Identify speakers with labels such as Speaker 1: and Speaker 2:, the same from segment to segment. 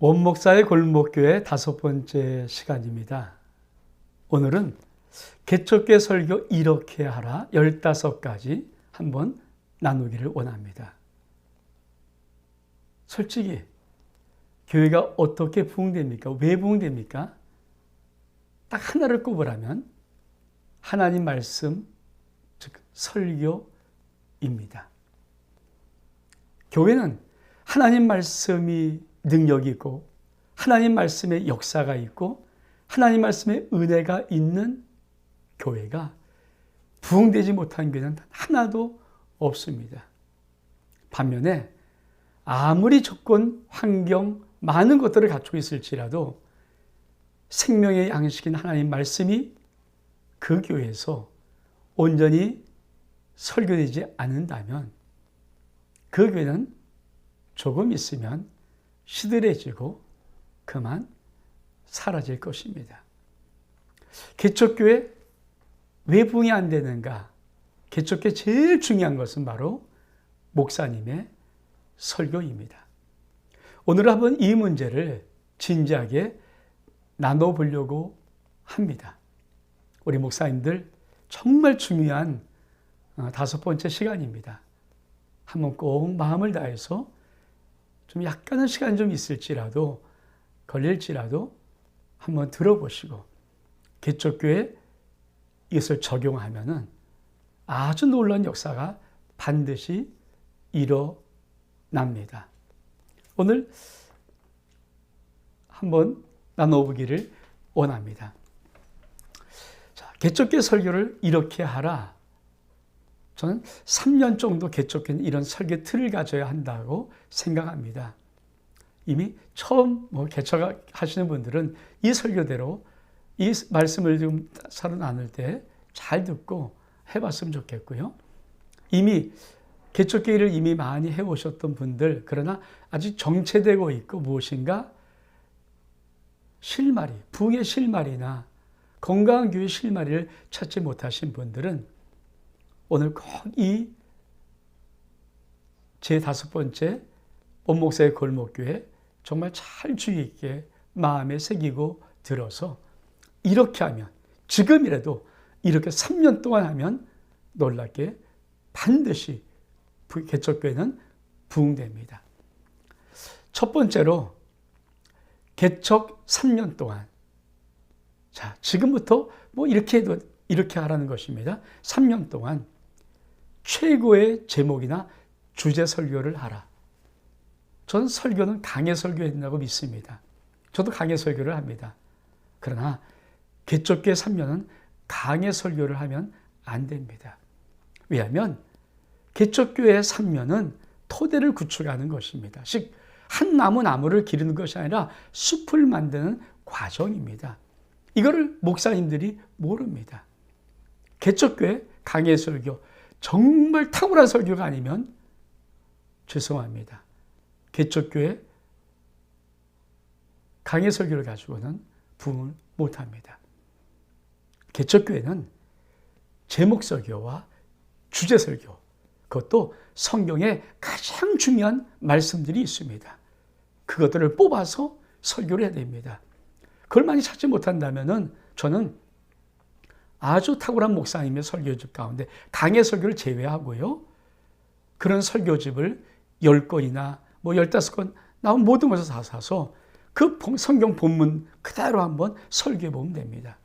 Speaker 1: 원목사의 골목교회 5번째 시간입니다. 오늘은 개척교회 설교 이렇게 하라 15가지 한번 나누기를 원합니다. 솔직히 교회가 어떻게 부흥됩니까? 왜 부흥됩니까? 딱 하나를 꼽으라면 하나님 말씀, 즉 설교입니다. 교회는 하나님 말씀이 능력이 있고 하나님 말씀의 역사가 있고 하나님 말씀의 은혜가 있는 교회가 부흥되지 못한 교회는 하나도 없습니다. 반면에 아무리 조건, 환경, 많은 것들을 갖추고 있을지라도 생명의 양식인 하나님 말씀이 그 교회에서 온전히 설교되지 않는다면 그 교회는 조금 있으면 시들해지고 그만 사라질 것입니다. 개척교회 왜 부흥이 안 되는가? 개척교회 제일 중요한 것은 바로 목사님의 설교입니다. 오늘 한번 이 문제를 진지하게 나눠보려고 합니다. 우리 목사님들 정말 중요한 5번째 시간입니다. 한번 꼭 마음을 다해서 좀 약간의 시간 좀 있을지라도 걸릴지라도 한번 들어보시고 개척교회 이것을 적용하면은 아주 놀라운 역사가 반드시 일어납니다. 오늘 한번 나눠보기를 원합니다. 자, 개척교회 설교를 이렇게 하라. 저는 3년 정도 개척교회는 이런 설교 틀을 가져야 한다고 생각합니다. 이미 처음 개척하시는 분들은 이 설교대로 이 말씀을 좀 서로 나눌 때 잘 듣고 해봤으면 좋겠고요. 이미 개척교회를 이미 많이 해오셨던 분들, 그러나 아직 정체되고 있고 무엇인가 실마리, 부흥의 실마리나 건강한 교회 실마리를 찾지 못하신 분들은 오늘 꼭 이 제5번째 원목사의 골목교회 정말 잘 주의 있게 마음에 새기고 들어서 이렇게 하면 지금이라도 이렇게 3년 동안 하면 놀랍게 반드시 개척교회는 부흥됩니다. 첫 번째로 개척 3년 동안 자 지금부터 이렇게 해도 이렇게 하라는 것입니다. 3년 동안 최고의 제목이나 주제 설교를 하라. 저는 설교는 강해 설교해야 된다고 믿습니다. 저도 강해 설교를 합니다. 그러나 개척교회 3년은 강해 설교를 하면 안 됩니다. 왜냐하면 개척교회 3년은 토대를 구축하는 것입니다. 즉 한 나무를 기르는 것이 아니라 숲을 만드는 과정입니다. 이거를 목사님들이 모릅니다. 개척교회 강해 설교, 정말 탁월한 설교가 아니면 죄송합니다. 개척교회 강해 설교를 가지고는 부흥을 못합니다. 개척교회는 제목 설교와 주제 설교, 그것도 성경에 가장 중요한 말씀들이 있습니다. 그것들을 뽑아서 설교를 해야 됩니다. 그걸 많이 찾지 못한다면은 저는 아주 탁월한 목사님의 설교집 가운데 강해 설교를 제외하고요. 그런 설교집을 10권이나 15권 나온 모든 것을 다 사서 그 성경 본문 그대로 한번 설교해 보면 됩니다.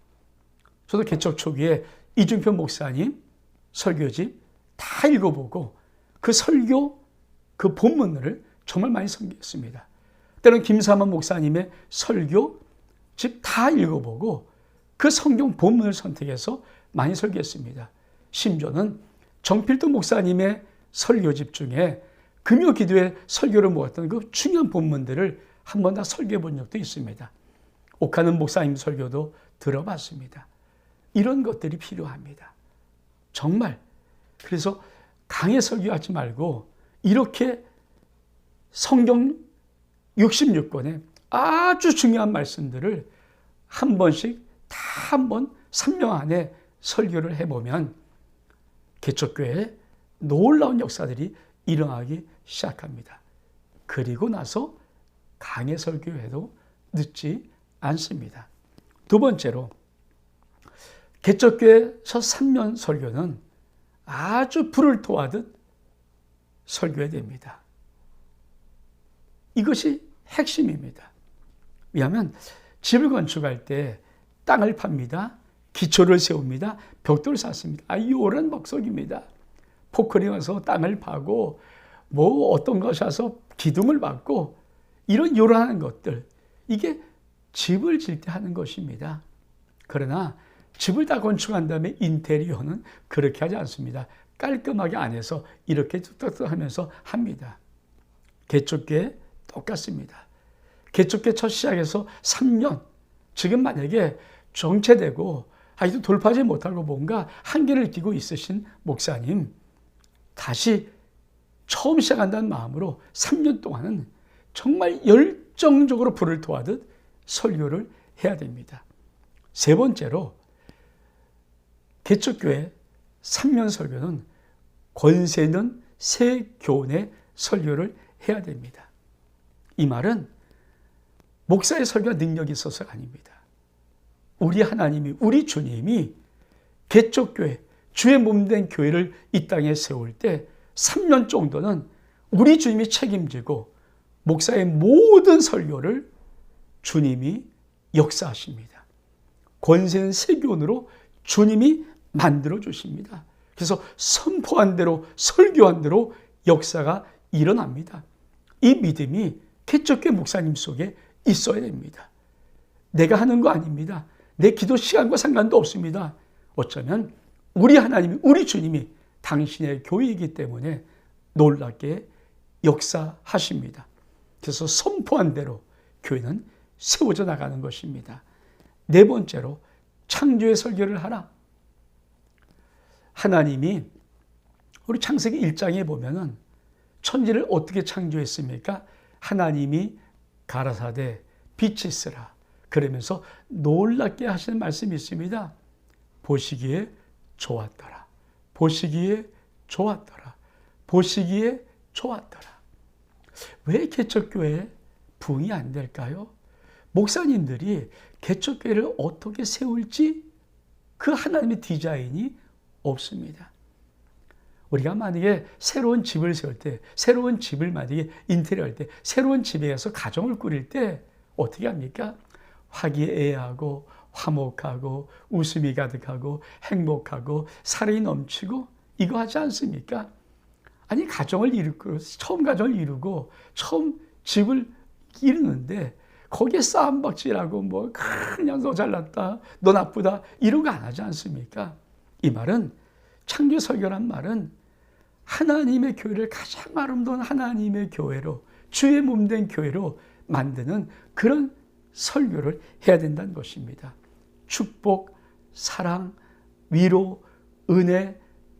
Speaker 1: 저도 개척 초기에 이중표 목사님 설교집 다 읽어보고 그 설교 그 본문을 정말 많이 설교했습니다. 때로는 김삼환 목사님의 설교집 다 읽어보고 그 성경 본문을 선택해서 많이 설교했습니다. 심지어는 정필도 목사님의 설교집 중에 금요 기도에 설교를 모았던 그 중요한 본문들을 한 번 다 설교해 본 적도 있습니다. 옥하는 목사님 설교도 들어봤습니다. 이런 것들이 필요합니다. 정말. 그래서 강해 설교하지 말고 이렇게 성경 66권의 아주 중요한 말씀들을 한 번씩 다 한 번 3년 안에 설교를 해보면 개척교회에 놀라운 역사들이 일어나기 시작합니다. 그리고 나서 강해 설교해도 늦지 않습니다. 두 번째로 개척교회 첫 3년 설교는 아주 불을 토하듯 설교해야 됩니다. 이것이 핵심입니다. 왜냐하면 집을 건축할 때 땅을 팝니다. 기초를 세웁니다. 벽돌을 쌓습니다. 이 오랜 목석입니다. 포크레인 와서 땅을 파고 뭐 어떤 것이 와서 기둥을 박고 이런 요란한 것들, 이게 집을 질 때 하는 것입니다. 그러나 집을 다 건축한 다음에 인테리어는 그렇게 하지 않습니다. 깔끔하게 안에서 이렇게 뚝뚝뚝 하면서 합니다. 개척교회 똑같습니다. 개척교회 첫 시작해서 3년, 지금 만약에 정체되고 아직도 돌파하지 못하고 뭔가 한계를 느끼고 있으신 목사님, 다시 처음 시작한다는 마음으로 3년 동안은 정말 열정적으로 불을 토하듯 설교를 해야 됩니다. 세 번째로 개척교회 3년 설교는 권세 있는 새 교훈의 설교를 해야 됩니다. 이 말은 목사의 설교가 능력이 있어서가 아닙니다. 우리 하나님이, 우리 주님이 개척교회, 주의 몸된 교회를 이 땅에 세울 때 3년 정도는 우리 주님이 책임지고 목사의 모든 설교를 주님이 역사하십니다. 권세는 새 교훈으로 주님이 만들어 주십니다. 그래서 선포한 대로, 설교한 대로 역사가 일어납니다. 이 믿음이 개척교회 목사님 속에 있어야 됩니다. 내가 하는 거 아닙니다. 내 기도 시간과 상관도 없습니다. 어쩌면 우리 하나님이, 우리 주님이 당신의 교회이기 때문에 놀랍게 역사하십니다. 그래서 선포한 대로 교회는 세워져 나가는 것입니다. 네 번째로 창조의 설교를 하라. 하나님이 우리 창세기 1장에 보면은 천지를 어떻게 창조했습니까? 하나님이 가라사대 빛이 있으라. 그러면서 놀랍게 하시는 말씀이 있습니다. 보시기에 좋았더라. 보시기에 좋았더라. 보시기에 좋았더라. 왜 개척교회에 부응이 안 될까요? 목사님들이 개척교회를 어떻게 세울지 그 하나님의 디자인이 없습니다. 우리가 만약에 새로운 집을 세울 때, 새로운 집을 만약에 인테리어 할 때, 새로운 집에 가서 가정을 꾸릴 때 어떻게 합니까? 화기애애하고 화목하고 웃음이 가득하고 행복하고 사랑이 넘치고 이거 하지 않습니까? 아니 가정을 이루고 처음 가정을 이루고 처음 집을 이루는데 거기에 싸움박질하고 뭐 그냥 너 잘났다 너 나쁘다 이런 거 안 하지 않습니까? 이 말은 창조 설교란 말은 하나님의 교회를 가장 아름다운 하나님의 교회로 주의 몸된 교회로 만드는 그런 설교를 해야 된다는 것입니다. 축복, 사랑, 위로, 은혜,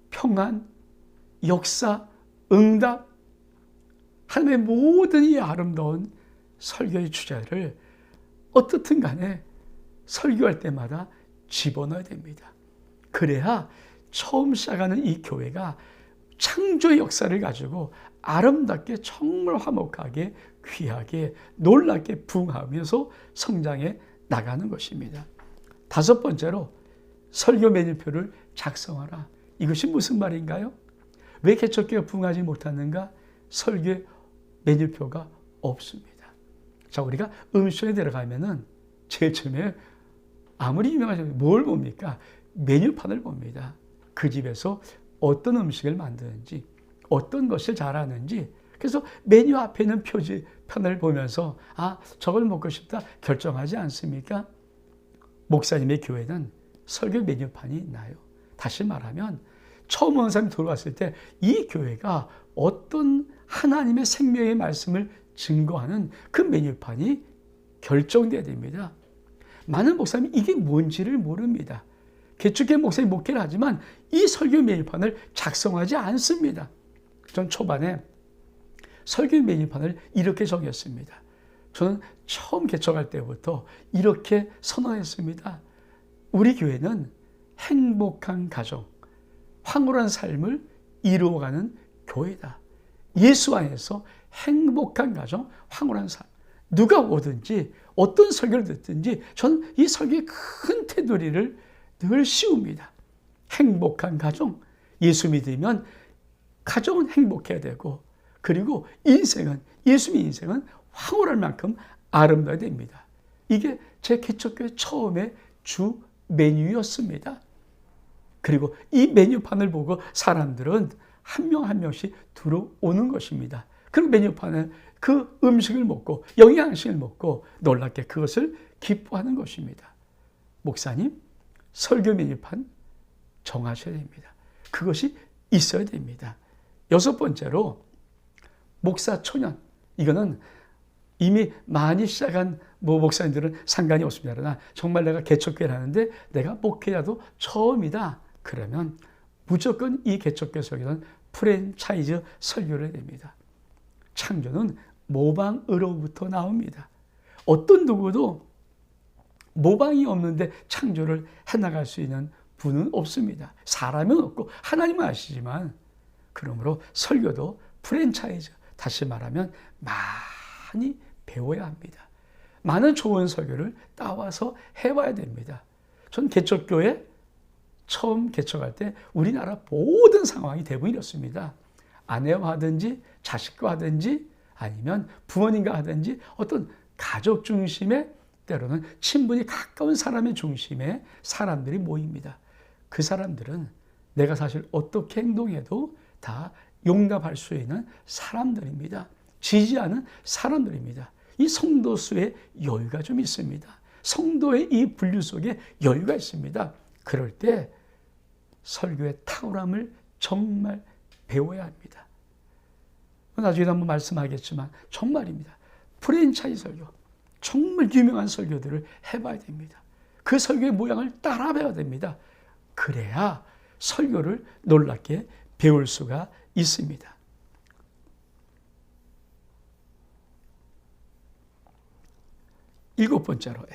Speaker 1: 평안, 역사, 응답, 하나님의 모든 이 아름다운 설교의 주제를 어떻든 간에 설교할 때마다 집어넣어야 됩니다. 그래야 처음 시작하는 이 교회가 창조의 역사를 가지고 아름답게 정말 화목하게 귀하게 놀랍게 부흥하면서 성장해 나가는 것입니다. 다섯 번째로 설교 메뉴표를 작성하라. 이것이 무슨 말인가요? 왜 개척교회가 부흥하지 못하는가? 설교 메뉴표가 없습니다. 자, 우리가 음식에 들어가면은 제일 처음에 아무리 유명하지만 뭘 봅니까? 메뉴판을 봅니다. 그 집에서 어떤 음식을 만드는지, 어떤 것을 잘하는지. 그래서 메뉴 앞에 있는 표지편을 보면서 아, 저걸 먹고 싶다 결정하지 않습니까? 목사님의 교회는 설교 메뉴판이 있나요? 다시 말하면 처음 온 사람이 들어왔을 때 이 교회가 어떤 하나님의 생명의 말씀을 증거하는 그 메뉴판이 결정돼야 됩니다. 많은 목사님이 이게 뭔지를 모릅니다. 개척교회 목사님 목회를 하지만 이 설교 메뉴판을 작성하지 않습니다. 전 초반에 설교 메뉴판을 이렇게 정했습니다. 저는 처음 개척할 때부터 이렇게 선언했습니다. 우리 교회는 행복한 가정, 황홀한 삶을 이루어가는 교회다. 예수 안에서 행복한 가정, 황홀한 삶. 누가 오든지 어떤 설교를 듣든지 저는 이 설교의 큰 테두리를 늘 씌웁니다. 행복한 가정. 예수 믿으면 가정은 행복해야 되고, 그리고 인생은, 예수 믿는 인생은 황홀할 만큼 아름다워야 됩니다. 이게 제 개척교회 처음에 주 메뉴였습니다. 그리고 이 메뉴판을 보고 사람들은 한 명 한 명씩 들어오는 것입니다. 그리고 메뉴판을 그 음식을 먹고 영양식을 먹고 놀랍게 그것을 기뻐하는 것입니다. 목사님, 설교 메뉴판 정하셔야 됩니다. 그것이 있어야 됩니다. 6번째로 목사 초년. 이거는 이미 많이 시작한 목사님들은 상관이 없습니다. 그러나 정말 내가 개척교회를 하는데 내가 목회자도 처음이다. 그러면 무조건 이 개척교회 설교는 프랜차이즈 설교를 해야 됩니다. 창조는 모방으로부터 나옵니다. 어떤 누구도 모방이 없는데 창조를 해나갈 수 있는 분은 없습니다. 사람은 없고 하나님은 아시지만, 그러므로 설교도 프랜차이즈, 다시 말하면 많이 배워야 합니다. 많은 좋은 설교를 따와서 해봐야 됩니다. 전 개척교회 처음 개척할 때 우리나라 모든 상황이 대부분 이렇습니다. 아내와 하든지 자식과 하든지 아니면 부모님과 하든지 어떤 가족 중심의, 때로는 친분이 가까운 사람의 중심에 사람들이 모입니다. 그 사람들은 내가 사실 어떻게 행동해도 다 용납할 수 있는 사람들입니다. 지지하는 사람들입니다. 이 성도 수의 여유가 좀 있습니다. 성도의 이 분류 속에 여유가 있습니다. 그럴 때 설교의 탁월함을 정말 배워야 합니다. 나중에 한번 말씀하겠지만 정말입니다. 프랜차이즈 설교, 정말 유명한 설교들을 해봐야 됩니다. 그 설교의 모양을 따라해야 됩니다. 그래야 설교를 놀랍게 배울 수가 있습니다. 7번째로,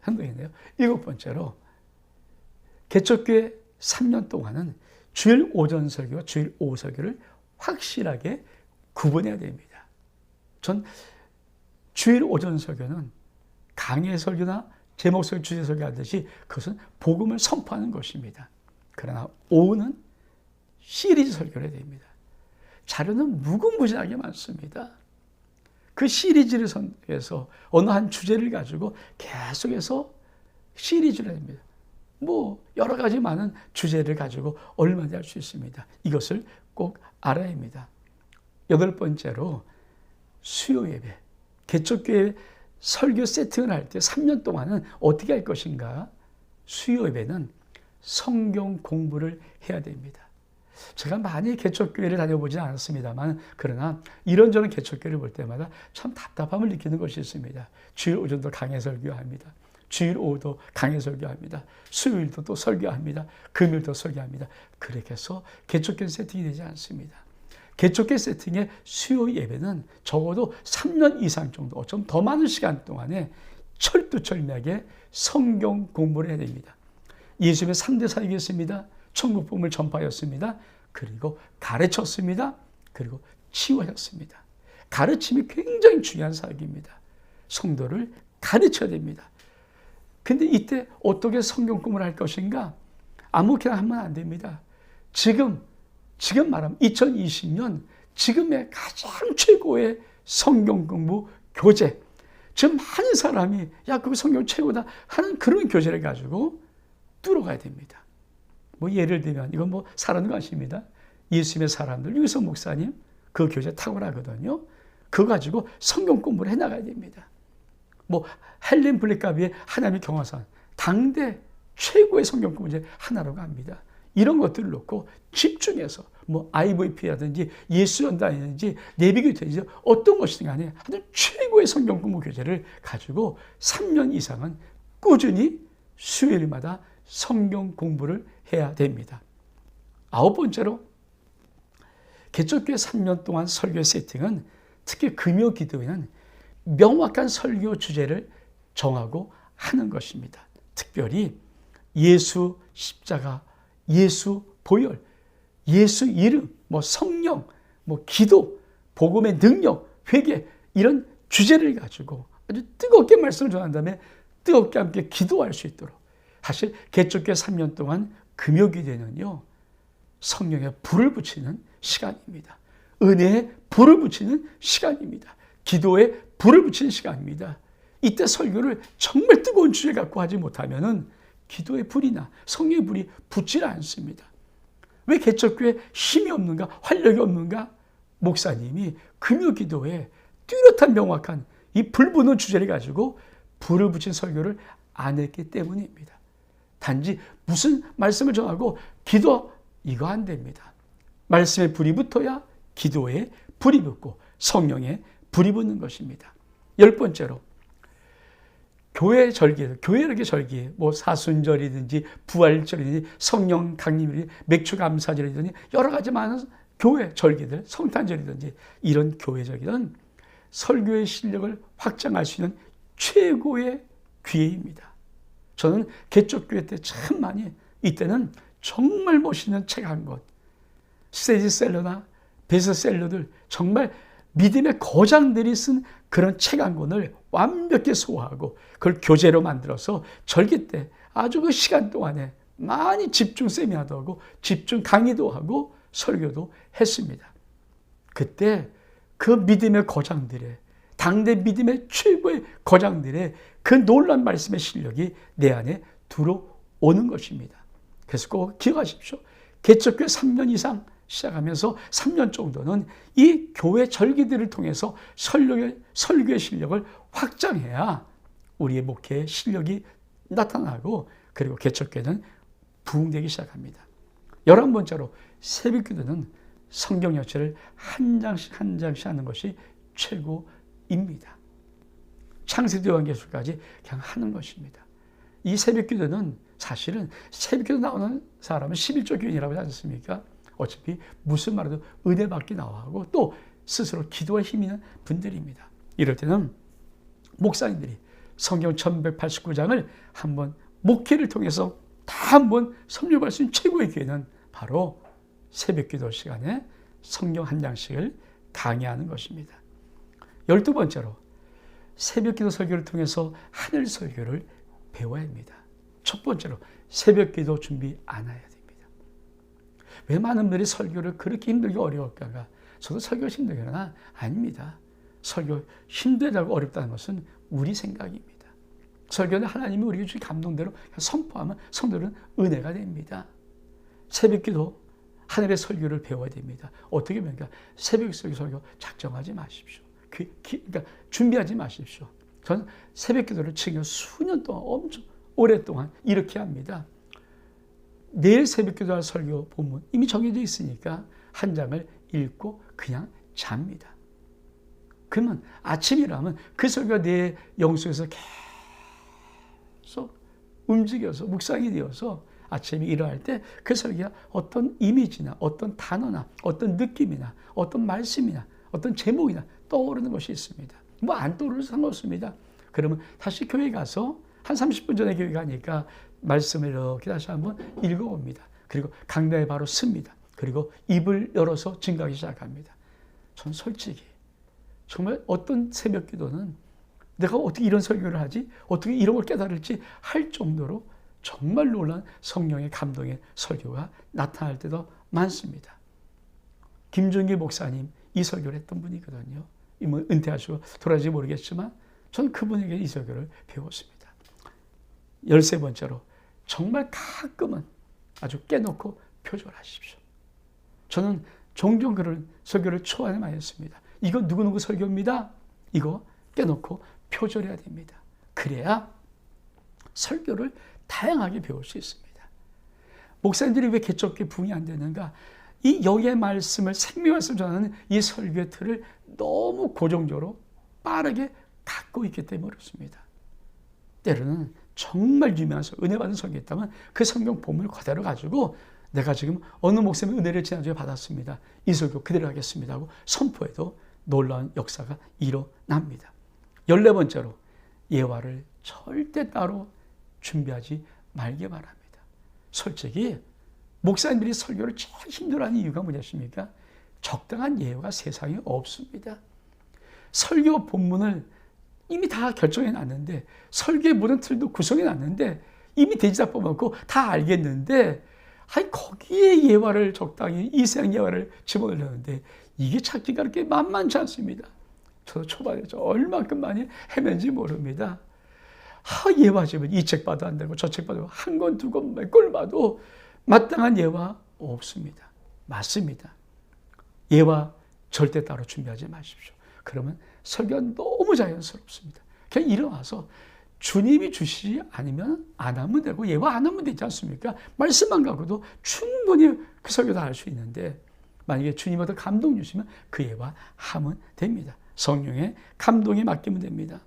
Speaker 1: 행동이네요. 7번째로, 개척교회 3년 동안은 주일 오전 설교와 주일 오후 설교를 확실하게 구분해야 됩니다. 전 주일 오전 설교는 강해 설교나 제목 설교, 주제 설교 하듯이 그것은 복음을 선포하는 것입니다. 그러나 오후는 시리즈 설교를 해야 됩니다. 자료는 무궁무진하게 많습니다. 그 시리즈를 선택해서 어느 한 주제를 가지고 계속해서 시리즈를 해야 됩니다. 여러 가지 많은 주제를 가지고 얼마든지 할 수 있습니다. 이것을 꼭 알아야 합니다. 8번째로 수요 예배. 개척교회 설교 세팅을 할 때 3년 동안은 어떻게 할 것인가? 수요 예배는 성경 공부를 해야 됩니다. 제가 많이 개척교회를 다녀보지 않았습니다만, 그러나 이런저런 개척교회를 볼 때마다 참 답답함을 느끼는 것이 있습니다. 주일 오전도 강해 설교합니다. 주일 오후도 강해 설교합니다. 수요일도 또 설교합니다. 금요일도 설교합니다. 그렇게 해서 개척교회 세팅이 되지 않습니다. 개척교회 세팅의 수요 예배는 적어도 3년 이상 정도, 좀 더 많은 시간 동안에 철두철미하게 성경 공부를 해야 됩니다. 예수님의 3대 사역이었습니다. 천국 복음을 전파하였습니다. 그리고 가르쳤습니다. 그리고 치유하였습니다. 가르침이 굉장히 중요한 사역입니다. 성도를 가르쳐야 됩니다. 근데 이때 어떻게 성경 공부를 할 것인가? 아무렇게나 하면 안 됩니다. 지금 말하면 2020년 지금의 가장 최고의 성경 공부 교재. 지금 많은 사람이 그거 성경 최고다 하는 그런 교재를 가지고 뚫어가야 됩니다. 예를 들면 이건 사라는 거 아십니다. 예수님의 사람들, 유기성 목사님 그 교재 탁월하거든요. 그거 가지고 성경 공부를 해나가야 됩니다. 헬렌 블랙가비의 하나님의 경화선, 당대 최고의 성경 공부제 하나라고 합니다. 이런 것들을 놓고 집중해서 IVP라든지 예수연단이든지 예비교회든지 어떤 것이든 간에 하여튼 최고의 성경 공부 교재를 가지고 3년 이상은 꾸준히 수요일마다 성경 공부를 해야 됩니다. 9번째로 개척교회 3년 동안 설교 세팅은 특히 금요 기도회는 명확한 설교 주제를 정하고 하는 것입니다. 특별히 예수 십자가, 예수 보혈, 예수 이름, 성령, 기도, 복음의 능력, 회개, 이런 주제를 가지고 아주 뜨겁게 말씀을 전한 다음에 뜨겁게 함께 기도할 수 있도록. 사실 개척교회 3년 동안 금요기도는요, 성령에 불을 붙이는 시간입니다. 은혜에 불을 붙이는 시간입니다. 기도에 불을 붙이는 시간입니다. 이때 설교를 정말 뜨거운 주제 갖고 하지 못하면은 기도의 불이나 성령의 불이 붙질 않습니다. 왜 개척교회 힘이 없는가? 활력이 없는가? 목사님이 금요기도에 뚜렷한 명확한 이 불붙는 주제를 가지고 불을 붙인 설교를 안 했기 때문입니다. 단지 무슨 말씀을 정하고 기도, 이거 안 됩니다. 말씀에 불이 붙어야 기도에 불이 붙고 성령에 불이 붙는 것입니다. 10번째로 교회 절기, 교회 이렇게 절기, 뭐 사순절이든지 부활절이든지 성령 강림이든지 맥주 감사절이든지 여러 가지 많은 교회 절기들, 성탄절이든지 이런 교회 절기는 설교의 실력을 확장할 수 있는 최고의 기회입니다. 저는 개척교회 때 참 많이, 이때는 정말 멋있는 책 한 권, 스테디셀러나 베스트셀러들, 정말 믿음의 거장들이 쓴 그런 책 한 권을 완벽히 소화하고 그걸 교재로 만들어서 절기 때 아주 그 시간 동안에 많이 집중 세미나도 하고 집중 강의도 하고 설교도 했습니다. 그때 그 믿음의 거장들의, 당대 믿음의 최고의 거장들의 그 놀라운 말씀의 실력이 내 안에 들어오는 것입니다. 그래서 꼭 기억하십시오. 개척교회 3년 이상 시작하면서 3년 정도는 이 교회 절기들을 통해서 설교의 실력을 확장해야 우리의 목회의 실력이 나타나고, 그리고 개척교회는 부흥되기 시작합니다. 11번째로 새벽기도는 성경 역사를 한 장씩 한 장씩 하는 것이 최고입니다. 창세기 요한계시록까지 그냥 하는 것입니다. 이 새벽기도는 사실은 새벽기도 나오는 사람은 11조 교인이라고 하지 않습니까? 어차피 무슨 말해도 은혜 받기 나와하고 또 스스로 기도에 힘이 있는 분들입니다. 이럴 때는 목사님들이 성경 1189장을 한번 목회를 통해서 다 한번 섭렵할 수 있는 최고의 기회는 바로 새벽기도 시간에 성경 한 장씩을 강의하는 것입니다. 12번째로 새벽기도 설교를 통해서 하늘 설교를 배워야 합니다. 첫 번째로 새벽기도 준비 안 해야 됩니다. 왜 많은 분들이 설교를 그렇게 힘들게 어려울까가? 저도 설교가 힘들거나 아닙니다. 설교 힘들다고 어렵다는 것은 우리 생각입니다. 설교는 하나님이 우리에게 주신 감동대로 선포하면 성도들은 은혜가 됩니다. 새벽기도 하늘의 설교를 배워야 됩니다. 어떻게 배웁니까? 새벽 설교 작정하지 마십시오. 그러니까 준비하지 마십시오. 저는 새벽기도를 지금 수년 동안 엄청 오랫동안 이렇게 합니다. 내일 새벽기도할 설교 본문 이미 정해져 있으니까 한 장을 읽고 그냥 잡니다. 그러면 아침이라면 그 설교가 내 영속에서 계속 움직여서 묵상이 되어서 아침에 일어날 때 그 설교가 어떤 이미지나 어떤 단어나 어떤 느낌이나 어떤 말씀이나 어떤 제목이나 떠오르는 것이 있습니다. 뭐 안 떠오르면 상관없습니다. 그러면 다시 교회 가서 한 30분 전에 교회 가니까 말씀을 이렇게 다시 한번 읽어봅니다. 그리고 강단에 바로 씁니다. 그리고 입을 열어서 증거하기 시작합니다. 전 솔직히 정말 어떤 새벽 기도는 내가 어떻게 이런 설교를 하지? 어떻게 이런 걸 깨달을지 할 정도로 정말 놀라운 성령의 감동의 설교가 나타날 때도 많습니다. 김준기 목사님 이 설교를 했던 분이거든요. 은퇴하시고 돌아가신지 모르겠지만 저는 그분에게 이 설교를 배웠습니다. 13번째로 정말 가끔은 아주 깨놓고 표절하십시오. 저는 종종 그런 설교를 초안에 많이 했습니다. 이거 누구누구 설교입니다. 이거 깨놓고 표절해야 됩니다. 그래야 설교를 다양하게 배울 수 있습니다. 목사님들이 왜 개척교회 부흥이 안 되는가? 이 여기의 말씀을 생명의 말씀을 전하는 이 설교의 틀을 너무 고정적으로 빠르게 갖고 있기 때문에 그렇습니다. 때로는 정말 유명한 은혜 받은 설교 있다면 그 성경 본문을 그대로 가지고 내가 지금 어느 목사님의 은혜를 지난주에 받았습니다. 이 설교 그대로 하겠습니다 하고 선포해도 놀라운 역사가 일어납니다. 14번째로 예화를 절대 따로 준비하지 말기 바랍니다. 솔직히 목사님들이 설교를 제일 힘들어하는 이유가 뭐냐십니까? 적당한 예화가 세상에 없습니다. 설교 본문을 이미 다 결정해 놨는데, 설교의 모든 틀도 구성해 놨는데, 이미 대지작 뽑아놓고 다 알겠는데, 아니, 거기에 예화를 적당히, 이세양 예화를 집어넣으려는데, 이게 찾기가 그렇게 만만치 않습니다. 저도 초반에 얼마큼 많이 헤맨지 모릅니다. 예화집은 이 책 봐도 안 되고, 저 책 봐도 한 권, 두 권, 몇 권을 봐도 마땅한 예화 없습니다. 맞습니다. 예화 절대 따로 준비하지 마십시오. 그러면 설교가 너무 자연스럽습니다. 그냥 일어나서 주님이 주시지 않으면 안 하면 되고, 예화 안 하면 되지 않습니까? 말씀만 갖고도 충분히 그 설교도 할 수 있는데, 만약에 주님한테 감동 주시면 그 예화 하면 됩니다. 성령의 감동에 맡기면 됩니다.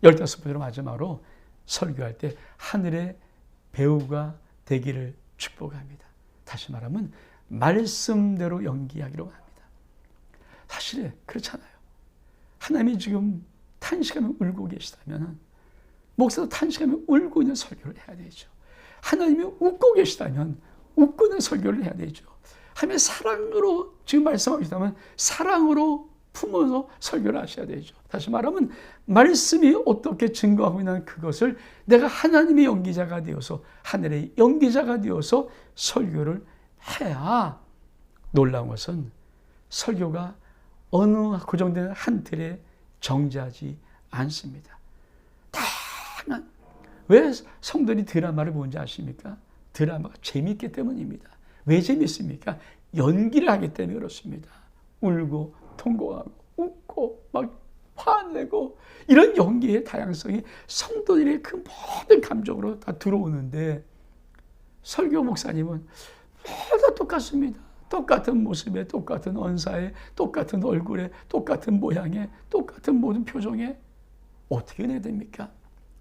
Speaker 1: 15번째로 마지막으로 설교할 때 하늘의 배우가 되기를 축복합니다. 다시 말하면 말씀대로 연기하기로 합니다. 사실 그렇잖아요. 하나님이 지금 탄식하며 울고 계시다면, 목사도 탄식하며 울고 있는 설교를 해야 되죠. 하나님이 웃고 계시다면 웃고 있는 설교를 해야 되죠. 하나님의 사랑으로 지금 말씀하시다면 사랑으로 품어서 설교를 하셔야 되죠. 다시 말하면 말씀이 어떻게 증거하고 있는 그것을 내가 하나님의 연기자가 되어서, 하늘의 연기자가 되어서 설교를 해야, 놀라운 것은 설교가 어느 고정된 한 틀에 정지하지 않습니다. 다양한, 왜 성도들이 드라마를 보는지 아십니까? 드라마가 재미있기 때문입니다. 왜 재미있습니까? 연기를 하기 때문에 그렇습니다. 울고 통곡하고 웃고 막 화내고, 이런 연기의 다양성이 성도들의 그 모든 감정으로 다 들어오는데, 설교 목사님은 다 똑같습니다. 똑같은 모습에, 똑같은 언사에, 똑같은 얼굴에, 똑같은 모양에, 똑같은 모든 표정에 어떻게 해야 됩니까?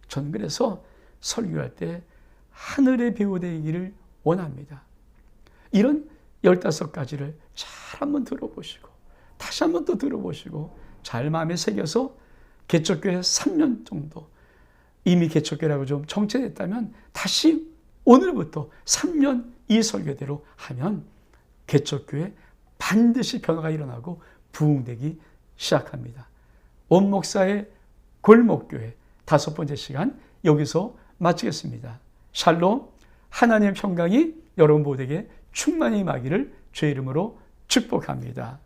Speaker 1: 저는 그래서 설교할 때 하늘의 배우 되기를 원합니다. 이런 15가지를 잘 한번 들어보시고, 다시 한번 또 들어보시고, 잘 마음에 새겨서 개척교회 3년 정도, 이미 개척교회라고 좀 정체됐다면 다시 오늘부터 3년 이 설교대로 하면 개척교회 반드시 변화가 일어나고 부흥되기 시작합니다. 원목사의 골목교회 5번째 시간 여기서 마치겠습니다. 샬롬, 하나님의 평강이 여러분 모두에게 충만히 임하기를 주의 이름으로 축복합니다.